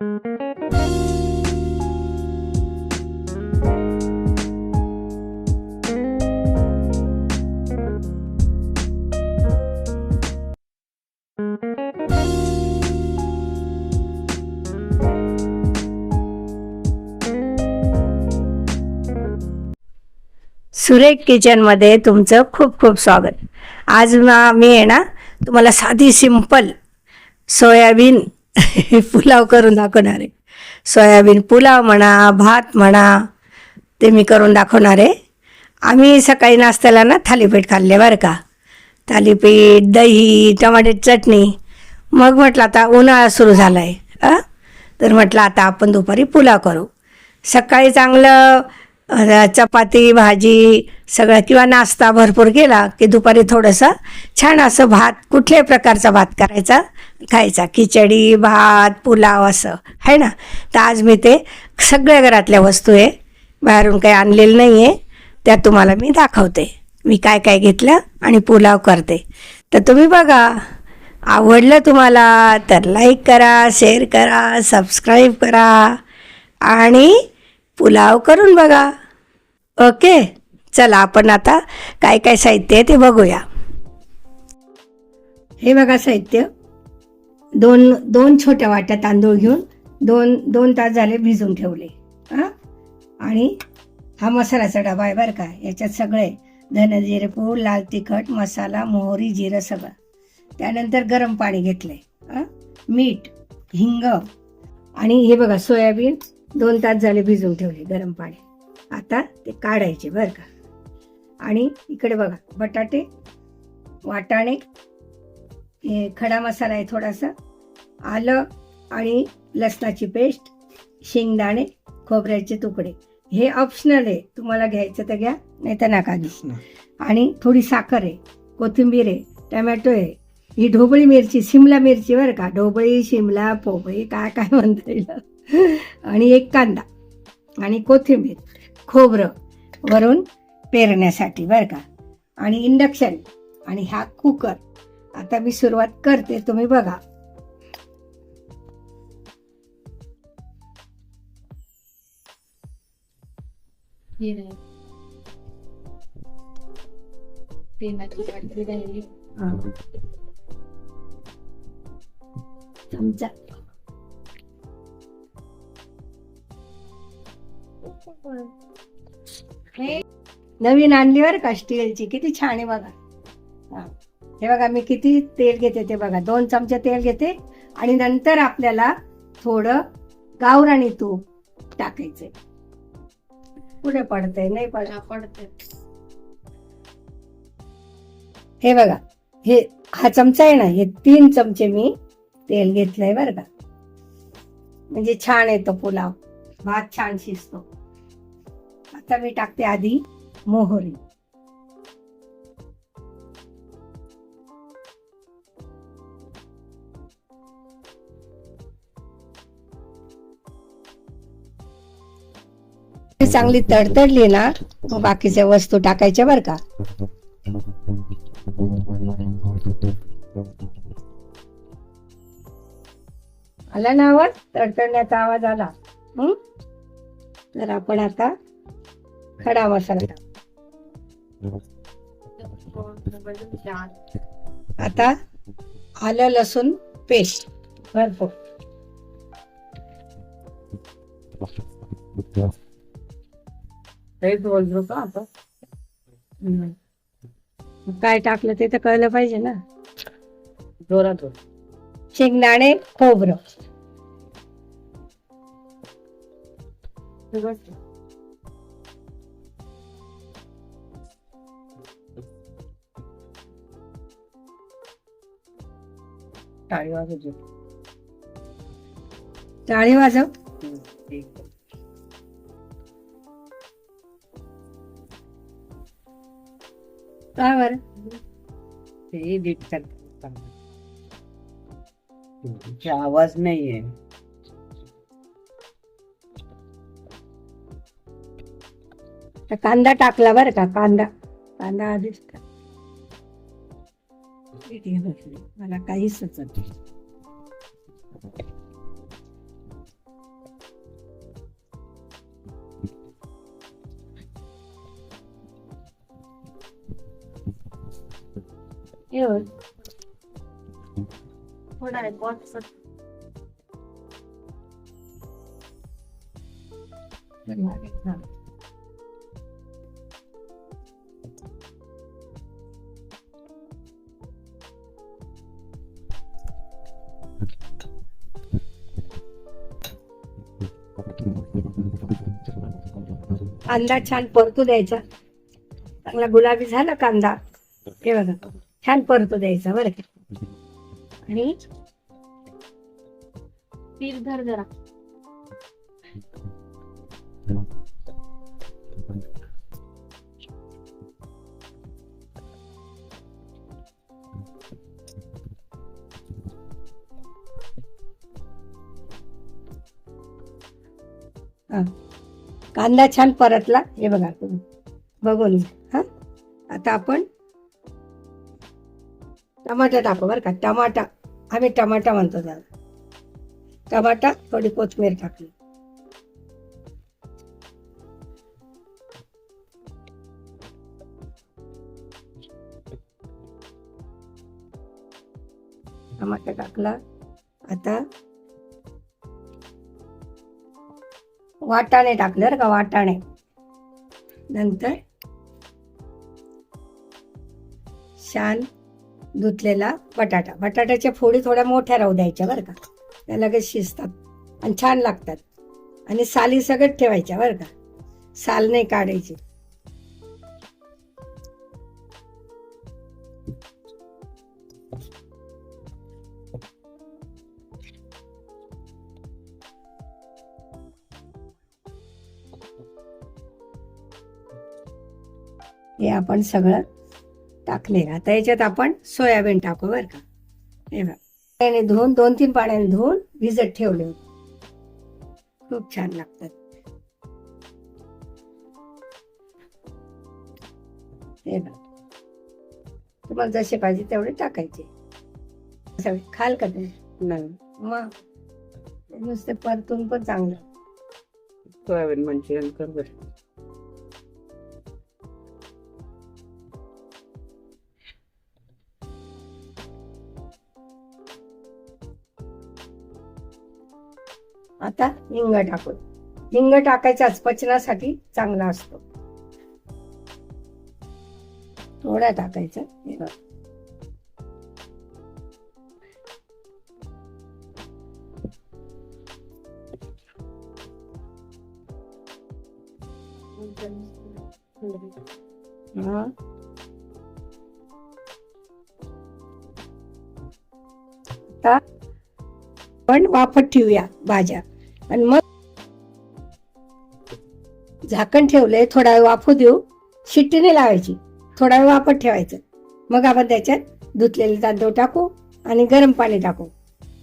सुरेख किचनमध्ये तुमचं खूप खूप स्वागत. आज मी आहे ना तुम्हाला साधी सिंपल सोयाबीन पुलाव करून दाखवणार आहे. सोयाबीन पुलाव म्हणा, भात म्हणा, ते मी करून दाखवणार आहे. आम्ही सकाळी नाश्त्याला ना थालीपीठ खाल्ले बरं का. थालीपीठ, दही, टमाट्याची चटणी. मग म्हटलं आता उन्हाळा सुरू झाला आहे, तर म्हटलं आता आपण दुपारी पुलाव करू. सकाळी चांगलं चपाती भाजी सगळं किंवा नाश्ता भरपूर केला की दुपारी थोडंसं छान असं भात, कुठल्याही प्रकारचा भात करायचा, खायचा. खिचडी, भात, पुलाव असं आहे ना. तर आज मी ते सगळ्या घरातल्या वस्तू आहे, बाहेरून काही आणलेलं नाही आहे, त्या तुम्हाला मी दाखवते. मी काय काय घेतलं आणि पुलाव करते. तर तुम्ही बघा. आवडलं तुम्हाला तर लाईक करा, शेअर करा, सबस्क्राईब करा आणि पुलाव करून बघा. ओके, चला आपण आता काय काय साहित्य आहे ते बघूया. हे बघा साहित्य. दोन छोट्या वाट्या तांदूळ घेऊन दोन तास झाले भिजून ठेवले. आणि हा मसाल्याचा डबा आहे बरं का. याच्यात सगळे धने, जिरे पूड, लाल तिखट, मसाला, मोहरी, जिरं सगळं. त्यानंतर गरम पाणी घेतले, मीठ, हिंग. आणि हे बघा सोयाबीन 2 तास झाले भिजून ठेवले गरम पाणी. आता ते काढायचे बरं का. आणि इकडे बघा बटाटे, वाटाणे, हे खडा मसाला आहे थोडासा, आलं आणि लसणाची पेस्ट, शेंगदाणे, खोबऱ्याचे तुकडे. हे ऑप्शनल आहे, तुम्हाला घ्यायचं तर घ्या, नाही तर नका घेऊ. आणि थोडी साखर आहे, कोथिंबीर आहे, टमॅटो आहे, ही ढोबळी मिरची, शिमला मिरची बरं का. ढोबळी, शिमला, पोबळी काय काय म्हणता येईल. आणि एक कांदा आणि कोथिंबीर, खोबरं वरून पेरण्यासाठी बरं का. आणि इंडक्शन आणि हा कुकर. आता मी सुरुवात करते, तुम्ही बघा. चमचा, नवीन आणली बरं का स्टीलची, किती छान आहे बघा. हे बघा मी किती तेल घेते ते बघा. 2 चमचे तेल घेते आणि नंतर आपल्याला थोडं गावरानी तूप टाकायचंय. पुढे पडतंय, नाही पडतंय. हे बघा, हा चमचा आहे ना, हे 3 चमचे मी तेल घेतलंय बरं का. म्हणजे छान येतो पुलाव, भात छान शिजतो. आता मी टाकते आधी मोहरी. चांगली तडतडली ना, मग बाकीच्या वस्तू टाकायच्या बरं का. आला ना आवाज, तडतडण्याचा आवाज आला. तर आपण आता खडा मसाला टाकू. आता आलं लसूण पेस्ट भरपूर. काय टाकलं ते तर कळलं पाहिजे ना. जोरात. शेंगदाणे, खोबरं, टाळी वाजव. काय बरं ते एडिट करतात, आवाज नाहीये. कांदा टाकला बरं का. कांदा आधीच मला काही सुचत. थोडा आहे बॉक्स. कांदा छान परतू द्यायचा. चांगला गुलाबी झाला कांदा, हे बघा छान परतू द्यायचा बरं का. आणि पीठ धर जरा. कांदा छान परतला, हे बघा तुम्ही बघून घ्या. आता आपण टमाटा टाकू बरं का. टमाटा, आम्ही टमाटा म्हणतो त्याला. टमाटा, थोडी कोथिंबीर टाकली. टमाटा टाकला. आता वाटाणे टाकले बरं का, वाटाणे. नंतर छान धुतलेला बटाटा. बटाट्याच्या फोडी थोड्या मोठ्या राहू द्यायच्या बरं का, त्या लगेच शिजतात आणि छान लागतात. आणि साली सगळं ठेवायच्या बरं का, साल नाही काढायची. हे आपण सगळं टाकले. आता याच्यात आपण सोयाबीन टाकू बरं का. हे बघा, पाण्याने धुवून 2-3 पाण्याने धुवून भिजत ठेवले होते. खूप छान लागतात. हे बघा, तुम्हाला जसे पाहिजे तेवढे टाकायचे. सगळे खाल का तुम्ही? नाही, मग नुसते परतून पण चांगलं. सोयाबीन मंचुरियन कर बरं. आता हिंग टाकू. हिंग टाकायचाच, पचनासाठी चांगला असतो. थोडा टाकायचा. हे बघ, आता पण वाफत ठेवूया भाज्या. आणि मग झाकण ठेवलंय, थोडा वेळ वाफू देऊ. शिट्टी नाही लावायची, थोडा वेळ वाफत ठेवायचं. मग आपण त्याच्यात धुतलेले तांदूळ टाकू आणि गरम पाणी टाकू.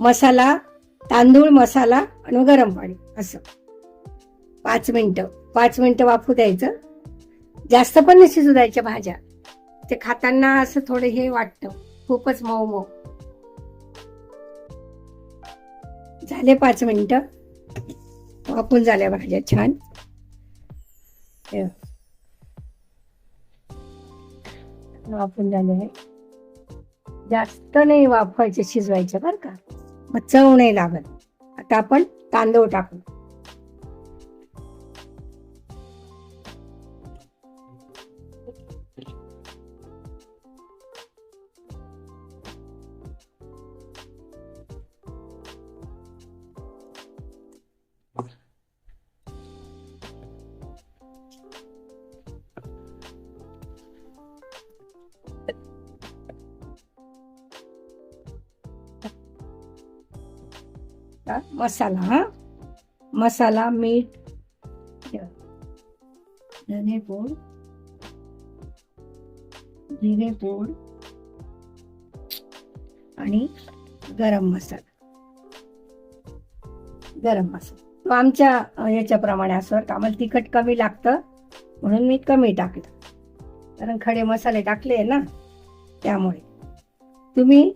मसाला, तांदूळ, मसाला आणि गरम पाणी असं 5 मिनिटं वाफू द्यायचं. जास्त पण नाही शिजू द्यायच्या भाज्या, ते खाताना असं थोडं हे वाटतं, खूपच मऊ मऊ. झाले 5 मिनिटं, वाफून झाल्या भाज्या छान. वाफून झाले. जास्त नाही वाफवायचे, शिजवायचे बरं का, मग चव नाही लागत. आता आपण तांदूळ टाकू. मसाला, मसाला, मीठ, धनेपूड, जिरेपूड आणि गरम मसाला. तो आमच्या याच्याप्रमाणे असं, आम्हाला तिखट कमी लागतं म्हणून मी कमी टाकलं, कारण खडे मसाले टाकले ना त्यामुळे. तुम्ही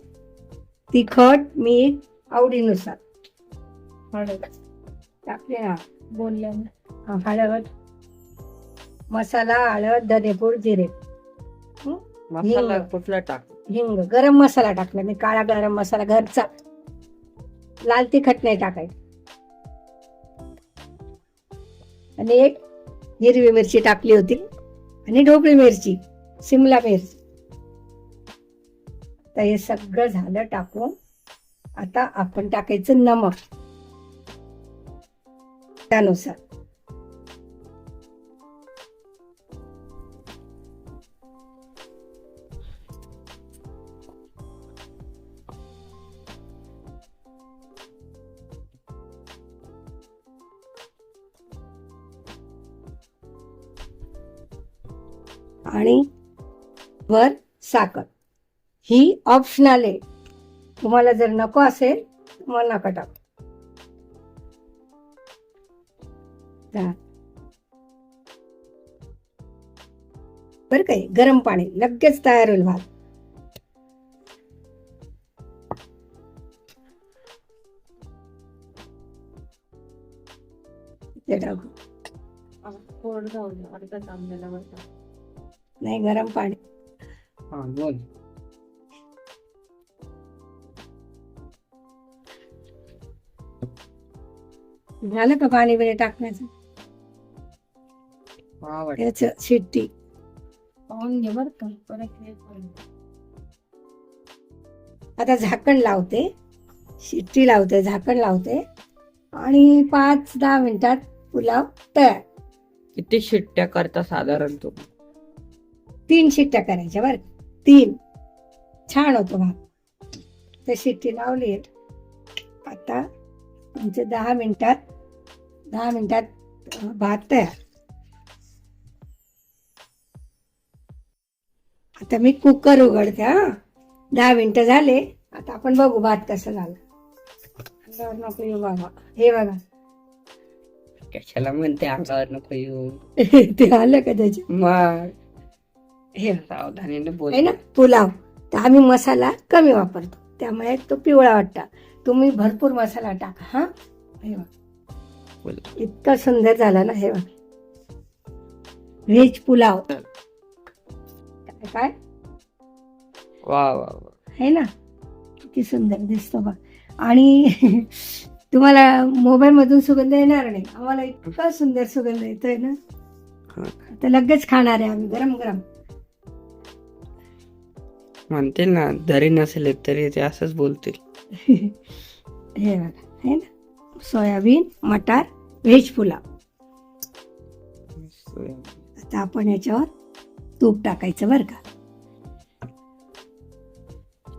तिखट, मीठ आवडीनुसार. हळद टाकले ना बोलल्याने. हळद, मसाला, हळद, धनेपूड, जिरे. मसाला कुठला टाक? हिंग, गरम मसाला टाकला मी, काळा गरम मसाला घरचा, लाल तिखट नाही टाकायचं. आणि एक हिरवी मिरची टाकली होती आणि ढोबळी मिरची, सिमला मिरची. तर हे सगळं झालं टाकून आता आपण टाकायचं नमक त्यानुसार. आणि वर साखर, ही ऑप्शनल आहे. तुम्हाला जर नको असेल मग नका टाकू. बरं काय, गरम पाणी लगेच तयार होईल भात. ते टाकू. नाही, गरम पाणी. हा बोल. झालं का पाणी बिणी टाकण्याचं? हा वाटतं. याच शिट्टी. आता झाकण लावते, शिट्टी लावते, झाकण लावते आणि 5-10 मिनिटात पुलाव तयार. किती शिट्ट्या करता साधारण तू? 3 शिट्ट्या करायच्या बरं, 3. छान होतो भात. तर शिट्टी लावली. आता तुमचे 10 मिनिटात भात तयार. आता मी कुकर उघडते. 10 मिनिटं झाले. आता आपण बघू भात कसं झालं. नको येऊ बाबा. हे बघा. कशाला म्हणते अंगावर नको येऊ? ते आलं का त्याचे? मग हे सावधानीने बोल. आहे ना पुलाव. तर आम्ही मसाला कमी वापरतो, त्यामुळे तो पिवळा वाटता. तुम्ही भरपूर मसाला टाका. हा, हे बघा. बोल. इतका सुंदर झाला ना. हे बघा, व्हेज पुलाव. काय वा वा वा. आहे ना, किती सुंदर दिसतो बघ. आणि तुम्हाला मोबाईल मधून सुगंध येणार नाही, आम्हाला इतका सुंदर सुगंध येतोय ना. आता लगेच खाणार आहे आम्ही गरम गरम. म्हणतील ना, धरी नसेल तरी ते असंच बोलतील. हे बघा, आहे ना, सोयाबीन मटार व्हेज पुलाव. आता आपण याच्यावर तूप टाकायचं बरं का.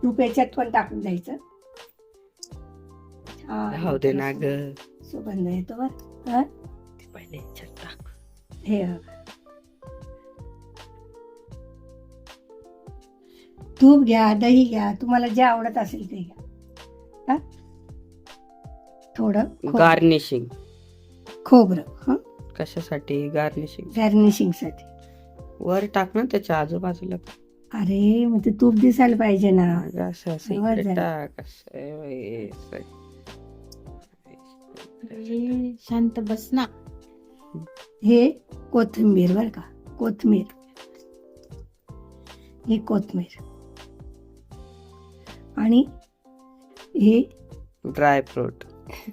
तूप याच्यात पण टाकून द्यायचं. राहू दे ना ग. सुगंध येतो बरं. पहिले याच्यात टाक. हे बघा. तूप घ्या, दही घ्या, तुम्हाला जे आवडत असेल ते घ्या. थोडं गार्निशिंग. खोबरं. कशासाठी गार्निशिंग? गार्निशिंग साठी. वर टाक ना त्याच्या आजूबाजूला. अरे मग ते तूप दिसायला पाहिजे ना. असं असं वर इकडे जरा. टाक. असं. शांत बस ना. हे कोथिंबीर बर का, कोथमीर. हे कोथमीर आणि हे ड्रायफ्रूट.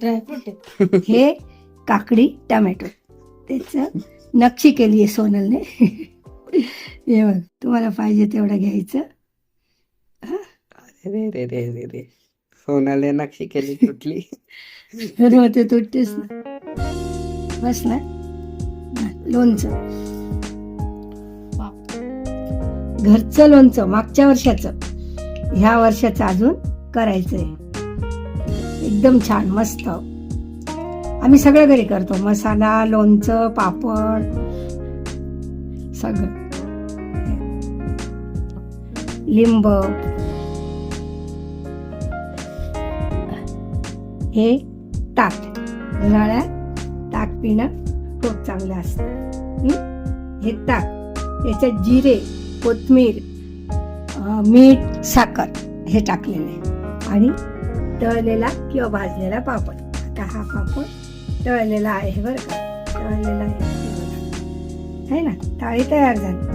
ड्रायफ्रूट हे काकडी टमॅटो. त्याच नक्षी केली आहे सोनलने. हे बघ, तुम्हाला पाहिजे तेवढं घ्यायचं. रे रे रे रे रे. सोनाले नक्षी केली तुटली. मग ते तुटतेस ना. बस ना. लोणचं, घरचं लोणचं, मागच्या वर्षाचं, ह्या वर्षाचं अजून करायचंय. एकदम छान मस्त. आम्ही सगळं घरी करतो, मसाला, लोणचं, पापड, सगळं. लिंब. हे ताक. उन्हाळ्यात ताक पिणं खूप चांगलं असतं. हे ताक, याच्यात जिरे, कोथिंबीर, मीठ, साखर हे टाकलेलं आहे आणि तळलेला किंवा भाजलेला पापड. आता हा पापड तळलेला आहे बरं का, तळलेला आहे ना. थाळी तयार झाली.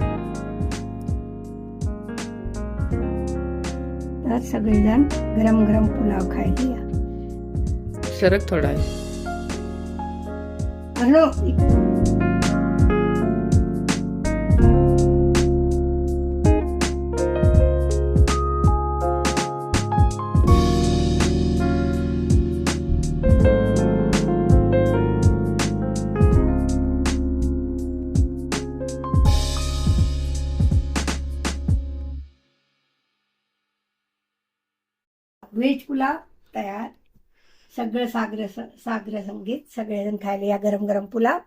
तर सगळेजण गरम गरम पुलाव खायला या. सरक थोडा आहे. अर्णव, व्हेज पुलाव तयार. सगळं सागर संगीत, सगळेजण खायला या गरम गरम पुलाव.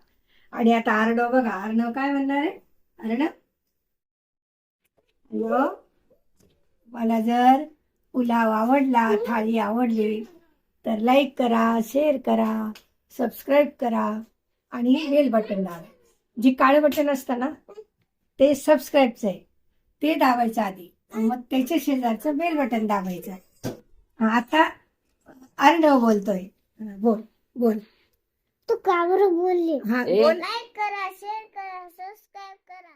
आणि आता अर्णव बघा, अर्णव काय म्हणणार आहे? अर्णव, हॅलो, मला जर पुलाव आवडला, थाळी आवडली तर लाईक करा, शेअर करा, सबस्क्राईब करा आणि बेल बटन दाबा. जी काळं बटन असतं ना ते सबस्क्राईबचं आहे, ते दाबायचं आधी, मग त्याच्या शेजारचं बेल बटन दाबायचं. आता अर्णव बोलतोय. बोल बोल. तू का बरं बोलली? हा बोल. लाईक करा, शेअर करा, सबस्क्राईब करा.